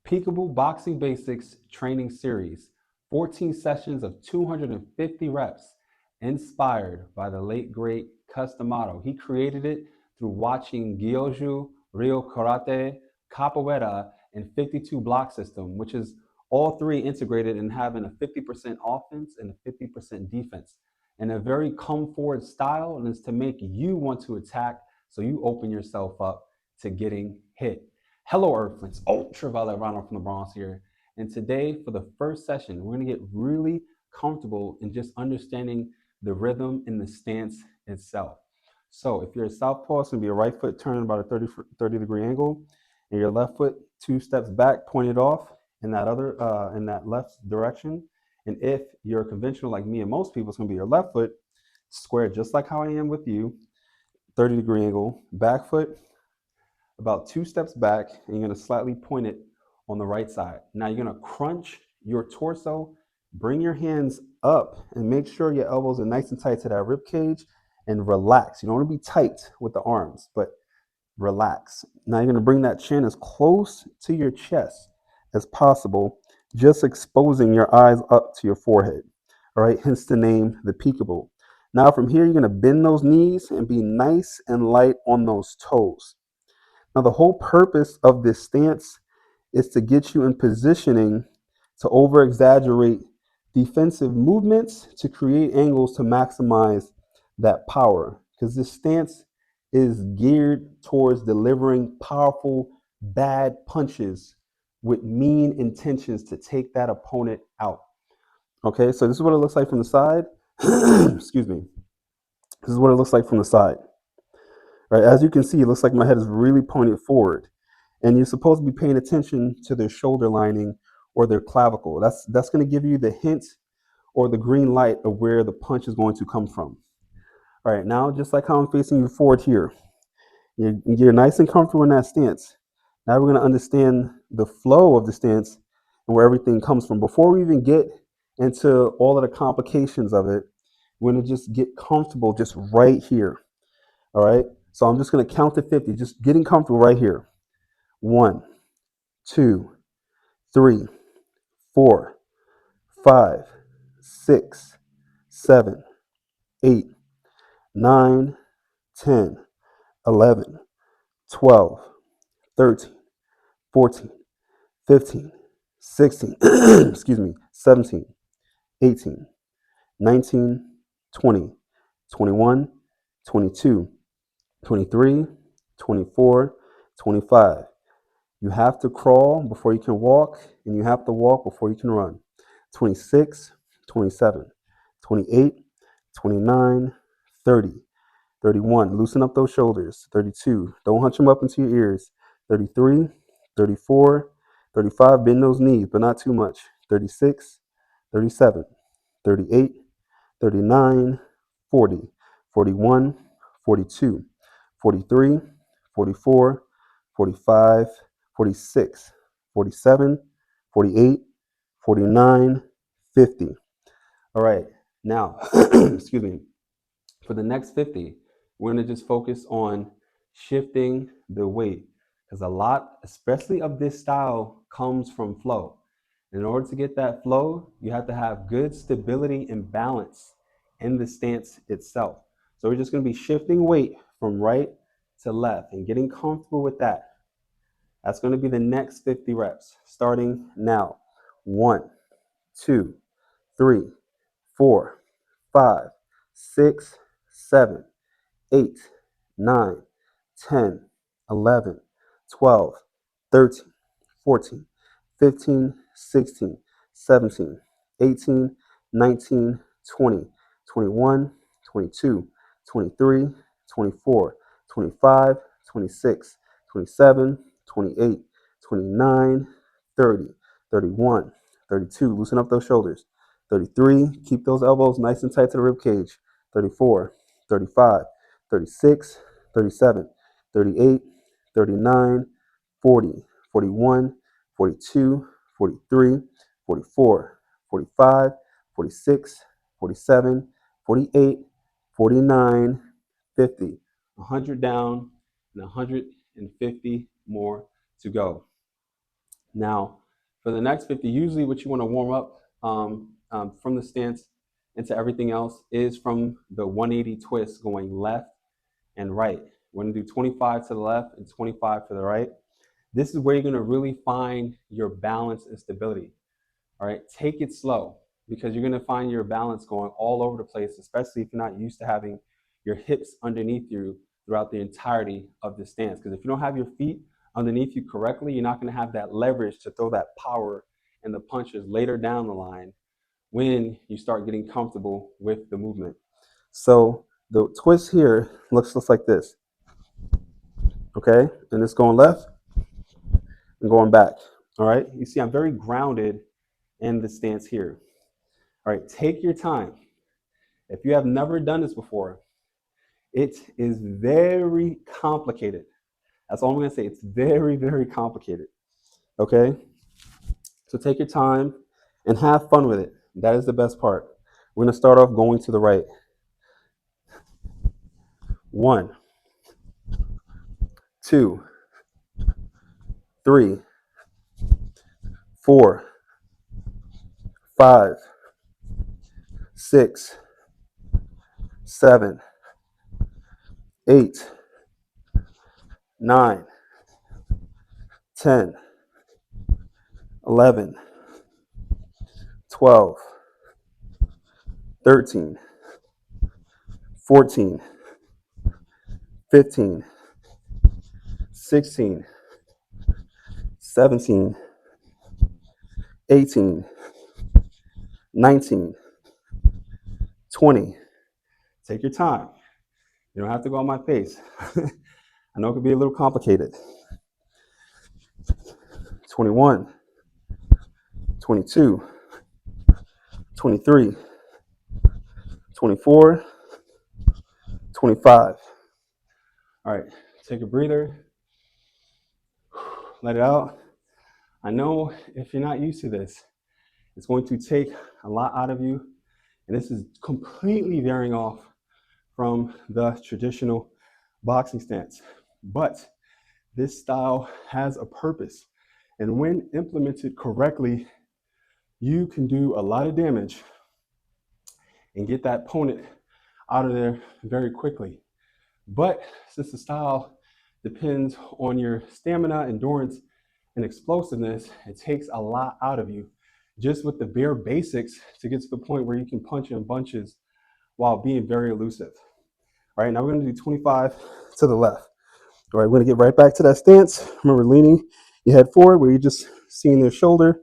Peekaboo Boxing Basics Training Series, 14 sessions of 250 reps, inspired by the late great Customato. He created it through watching Gyoju, Ryo Karate, Capoeira, and 52 block system, which is all three integrated in having a 50% offense and a 50% defense. And a very come forward style, and is to make you want to attack so you open yourself up to getting hit. Hello, Earthlings. Ultraviolet Ronald from the Bronx here. And today, for the first session, we're going to get really comfortable in just understanding the rhythm and the stance itself. So, if you're a southpaw, it's going to be your right foot turning about a 30-degree angle, and your left foot 2 steps back, pointed off in that left direction. And if you're conventional like me and most people, it's going to be your left foot square, just like how I am with you, 30-degree angle, back foot about 2 steps back, and you're going to slightly point it on the right side. Now you're going to crunch your torso, bring your hands up, and make sure your elbows are nice and tight to that rib cage, and relax. You don't want to be tight with the arms, but relax. Now you're going to bring that chin as close to your chest as possible, just exposing your eyes up to your forehead. All right, hence the name, the Peekaboo. Now from here, you're going to bend those knees and be nice and light on those toes. Now, the whole purpose of this stance is to get you in positioning to over exaggerate defensive movements to create angles to maximize that power. Because this stance is geared towards delivering powerful, bad punches with mean intentions to take that opponent out. Okay, so this is what it looks like from the side. Excuse me. This is what it looks like from the side. Right, as you can see, it looks like my head is really pointed forward. And you're supposed to be paying attention to their shoulder lining or their clavicle. That's going to give you the hint or the green light of where the punch is going to come from. All right, now just like how I'm facing you forward here, you're nice and comfortable in that stance. Now we're going to understand the flow of the stance and where everything comes from. Before we even get into all of the complications of it, we're going to just get comfortable just right here. All right, so I'm just going to count to 50, just getting comfortable right here. 1, 2, 3, 4, 5, 6, 7, 8, 9, 10, 11, 12, 13, 14, 15, 16, excuse me, 17, 18, 19, 20, 21, 22, 23, 24, 25. You have to crawl before you can walk, and you have to walk before you can run. 26, 27, 28, 29, 30, 31. Loosen up those shoulders. 32. Don't hunch them up into your ears. 33, 34, 35. Bend those knees, but not too much. 36, 37, 38, 39, 40, 41, 42, 43, 44, 45, 46, 47, 48, 49, 50. All right, now, excuse me, for the next 50, we're going to just focus on shifting the weight, because a lot, especially of this style, comes from flow. In order to get that flow, you have to have good stability and balance in the stance itself. So we're just going to be shifting weight from right to left and getting comfortable with that. That's going to be the next 50 reps, starting now. 1, 2, 3, 4, 5, 6, 7, 8, 9, 10, 11, 12, 13, 14, 15, 16, 17, 18, 19, 20, 21, 22, 23, 24, 25, 26, 27, 28, 29, 30, 31, 32. Loosen up those shoulders. 33. Keep those elbows nice and tight to the rib cage. 34, 35, 36, 37, 38, 39, 40, 41, 42, 43, 44, 45, 46, 47, 48, 49, 50. 100 down and 150 more to go. Now, for the next 50, usually what you want to warm up from the stance into everything else is from the 180 twist going left and right. We're going to do 25 to the left and 25 to the right. This is where you're going to really find your balance and stability. All right, take it slow because you're going to find your balance going all over the place, especially if you're not used to having your hips underneath you throughout the entirety of the stance. Because if you don't have your feet underneath you correctly, you're not going to have that leverage to throw that power and the punches later down the line when you start getting comfortable with the movement. So the twist here looks just like this, okay? And it's going left and going back, all right? You see I'm very grounded in the stance here. All right, take your time. If you have never done this before, it is very complicated. That's all I'm going to say. It's very, very complicated. Okay? So take your time and have fun with it. That is the best part. We're going to start off going to the right. 1, 2, 3, 4, 5, 6, 7, 8, 9, 10, 11, 12, 13, 14, 15, 16, 17, 18, 19, 20. Take your time. You don't have to go on my pace. I know it can be a little complicated. 21, 22, 23, 24, 25. All right, take a breather. Let it out. I know if you're not used to this, it's going to take a lot out of you. And this is completely veering off from the traditional boxing stance. But this style has a purpose. And when implemented correctly, you can do a lot of damage and get that opponent out of there very quickly. But since the style depends on your stamina, endurance, and explosiveness, it takes a lot out of you just with the bare basics to get to the point where you can punch in bunches while being very elusive. All right, now we're going to do 25 to the left. All right, we're going to get right back to that stance. Remember, leaning your head forward where you're just seeing their shoulder,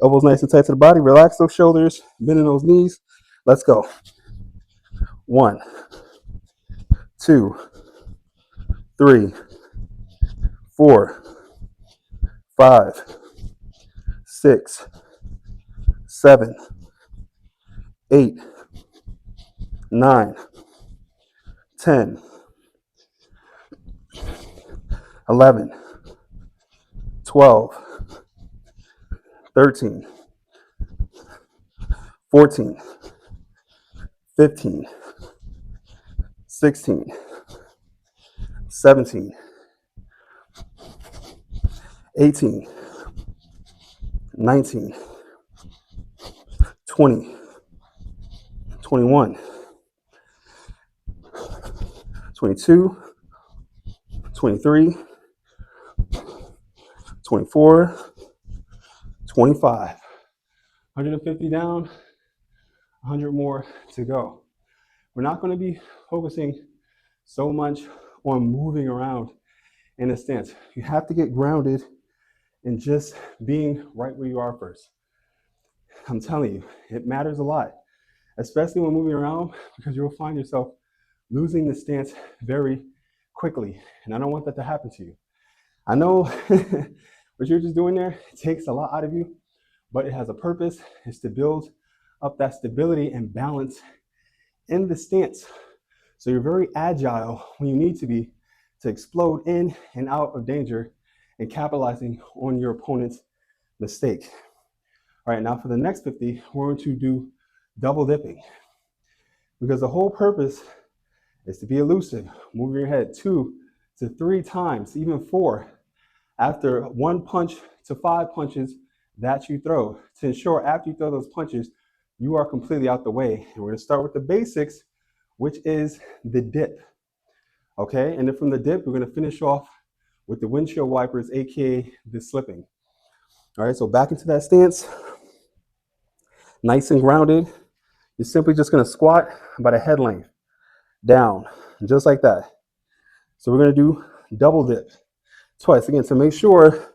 elbows nice and tight to the body. Relax those shoulders, bending those knees. Let's go. 1, 2, 3, 4, 5, 6, 7, 8, 9, 10, 11, 12, 13, 14, 15, 16, 17, 18, 19, 20, 21, 22, 23, 24, 25. 150 down, 100 more to go. We're not going to be focusing so much on moving around in a stance. You have to get grounded in just being right where you are first. I'm telling you, it matters a lot, especially when moving around, because you'll find yourself losing the stance very quickly. And I don't want that to happen to you. I know what you're just doing there takes a lot out of you, but it has a purpose. It's to build up that stability and balance in the stance. So you're very agile when you need to be to explode in and out of danger and capitalizing on your opponent's mistake. All right, now for the next 50, we're going to do double dipping because the whole purpose is to be elusive, move your head 2 to 3 times, even 4 after 1 punch to 5 punches that you throw, to ensure after you throw those punches, you are completely out the way. And we're gonna start with the basics, which is the dip, okay? And then from the dip, we're gonna finish off with the windshield wipers, AKA the slipping. All right, so back into that stance, nice and grounded. You're simply just gonna squat about a head length down, just like that. So we're gonna do double dip twice. Again, so make sure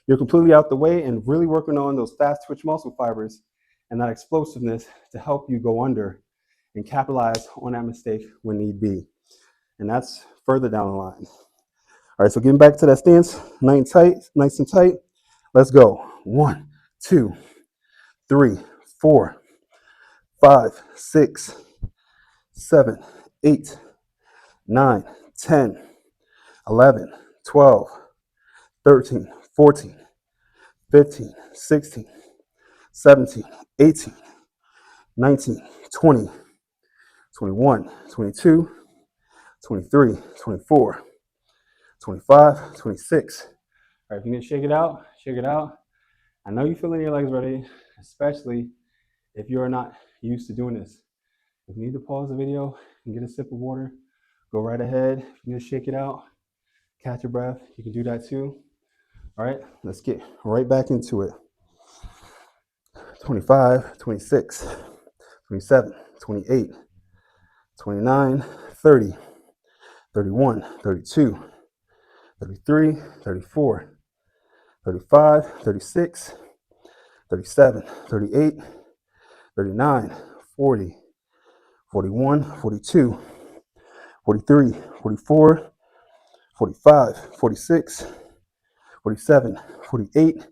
you're completely out the way and really working on those fast twitch muscle fibers and that explosiveness to help you go under and capitalize on that mistake when need be. And that's further down the line. All right, so getting back to that stance, nice and tight. Let's go. 1, 2, 3, 4, 5, 6, 7, 8, 9, 10, 11, 12, 13, 14, 15, 16, 17, 18, 19, 20, 21, 22, 23, 24, 25, 26. All right, if you can shake it out, shake it out. I know you're feeling your legs ready, especially if you're not used to doing this. If you need to pause the video and get a sip of water, go right ahead. If you need to shake it out, catch your breath, you can do that too. All right, let's get right back into it. 25, 26, 27, 28, 29, 30, 31, 32, 33, 34, 35, 36, 37, 38, 39, 40, 41, 42, 43, 44, 45, 46, 47, 48,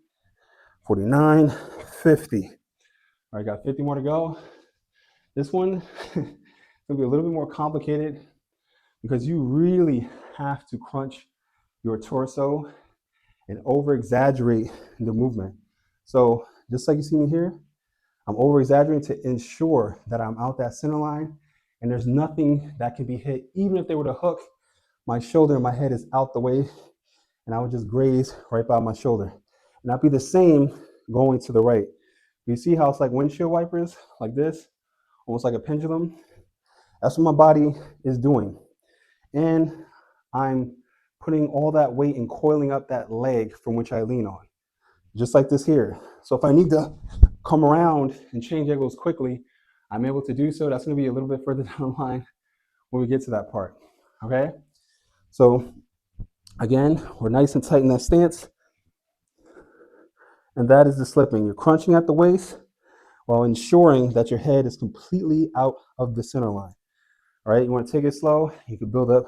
49, 50. All right, got 50 more to go. This one is gonna be a little bit more complicated because you really have to crunch your torso and over exaggerate the movement. So just like you see me here, I'm over exaggerating to ensure that I'm out that center line and there's nothing that can be hit. Even if they were to hook, my shoulder and my head is out the way and I would just graze right by my shoulder. And I'd be the same going to the right. You see how it's like windshield wipers, like this, almost like a pendulum? That's what my body is doing. And I'm putting all that weight and coiling up that leg from which I lean on, just like this here. So if I need to come around and change angles quickly, I'm able to do so. That's gonna be a little bit further down the line when we get to that part, okay? So again, we're nice and tight in that stance. And that is the slipping. You're crunching at the waist while ensuring that your head is completely out of the center line. All right, you want to take it slow, you can build up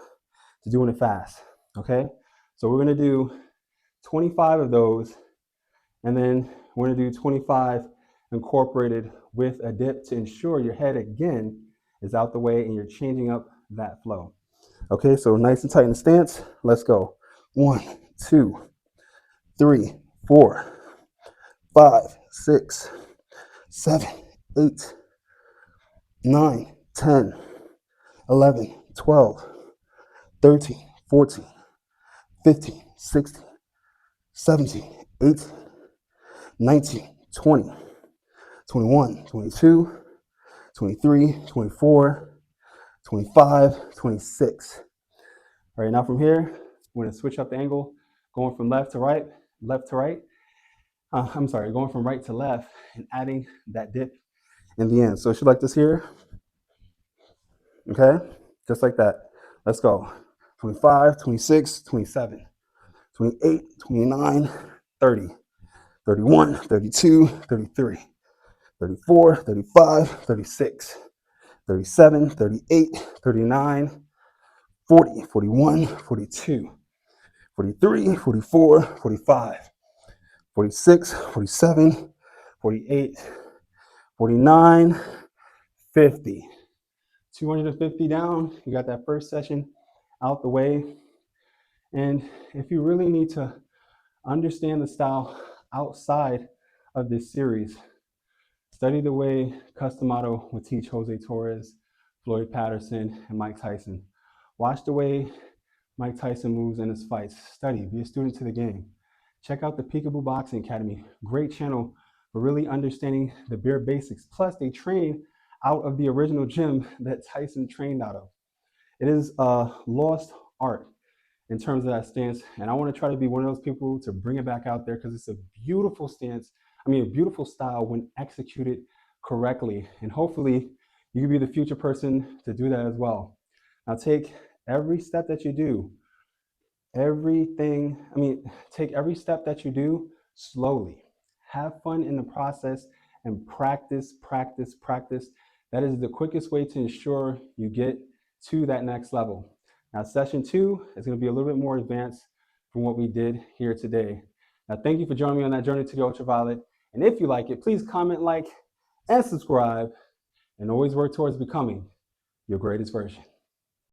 to doing it fast, okay? So we're gonna do 25 of those, and then we're gonna do 25 incorporated with a dip to ensure your head again is out the way and you're changing up that flow. Okay, so nice and tight in the stance, let's go. 1, 2, 3, 4, 5, 6, 7, 8, 9, 10, 11, 12, 13, 14, 15, 16, 17, 18, 19, 20, 21, 22, 23, 24, 25, 26. All right, now from here, we're gonna switch up the angle, going from left to right, going from right to left and adding that dip in the end. So it should like this here, okay? Just like that. Let's go. 25, 26, 27, 28, 29, 30, 31, 32, 33, 34, 35, 36, 37, 38, 39, 40, 41, 42, 43, 44, 45, 46, 47, 48, 49, 50. 250 down, you got that first session out the way. And if you really need to understand the style outside of this series, study the way Customato would teach Jose Torres, Floyd Patterson, and Mike Tyson. Watch the way Mike Tyson moves in his fights. Study, be a student to the game. check out the Peekaboo Boxing Academy. Great channel for really understanding the bare basics. Plus, they train out of the original gym that Tyson trained out of. It is a lost art in terms of that stance. And I want to try to be one of those people to bring it back out there because it's a beautiful stance. I mean, a beautiful style when executed correctly. And hopefully, you can be the future person to do that as well. Now, take every step that you do, take every step that you do slowly. Have fun in the process and practice, practice, practice. That is the quickest way to ensure you get to that next level. Now, session 2 is going to be a little bit more advanced from what we did here today. Now, thank you for joining me on that journey to the ultraviolet. And if you like it, please comment, like, and subscribe, and always work towards becoming your greatest version.